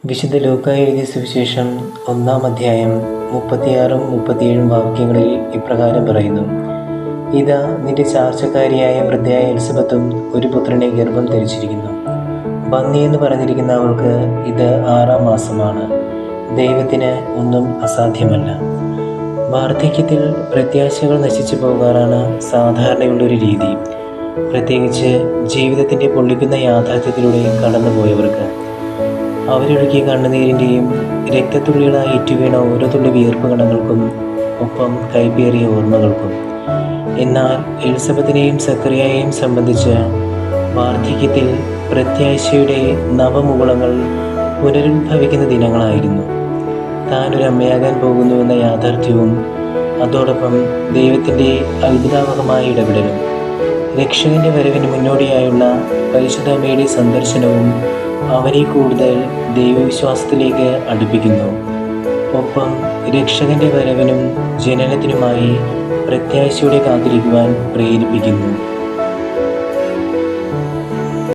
വിശുദ്ധ ലൂക്കാ എഴുതിയ സുവിശേഷം 1-ാം അധ്യായം 36-37 വാക്യങ്ങളിൽ ഇപ്രകാരം പറയുന്നു: ഇതാ, നിന്റെ ചാർച്ചക്കാരിയായ വൃദ്ധയായ എലിസബത്തും ഒരു പുത്രനെ ഗർഭം ധരിച്ചിരിക്കുന്നു. വന്നി എന്ന് പറഞ്ഞിരിക്കുന്ന അവൾക്ക് ഇത് 6-ാം മാസമാണ്. ദൈവത്തിന് ഒന്നും അസാധ്യമല്ല. വാർദ്ധക്യത്തിൽ പ്രത്യാശകൾ നശിച്ചു പോകാറാണ് സാധാരണയുള്ളൊരു രീതി, പ്രത്യേകിച്ച് ജീവിതത്തിൻ്റെ പൊള്ളിക്കുന്ന യാഥാർത്ഥ്യത്തിലൂടെ കടന്നുപോയവർക്ക്. അവരൊഴുക്കിയ കണ്ണുനീരിൻ്റെയും രക്തത്തുള്ളികളായി ഇറ്റുവീണ ഓരോ തുള്ളി വിയർപ്പ് കണങ്ങൾക്കും ഒപ്പം കൈപ്പേറിയ ഓർമ്മകൾക്കും. എന്നാൽ എലിസബത്തിനെയും സക്കറിയായെയും സംബന്ധിച്ച് വാർദ്ധക്യത്തിൽ പ്രത്യാശയുടെ നവമുകുളങ്ങൾ പുനരുദ്ഭവിക്കുന്ന ദിനങ്ങളായിരുന്നു. താനൊരു അമ്മയാകാൻ പോകുന്നുവെന്ന യാഥാർത്ഥ്യവും അതോടൊപ്പം ദൈവത്തിൻ്റെ അത്ഭുതാവഹമായ ഇടപെടലും രക്ഷകൻ്റെ വരവിന് മുന്നോടിയായുള്ള പരിശുദ്ധമ്മയുടെ സന്ദർശനവും അവരെ കൂടുതൽ ദൈവവിശ്വാസത്തിലേക്ക് അടുപ്പിക്കുന്നു. ഒപ്പം രക്ഷകൻ്റെ വരവിനും ജനനത്തിനുമായി പ്രത്യാശയോടെ കാത്തിരിക്കുവാൻ പ്രേരിപ്പിക്കുന്നു.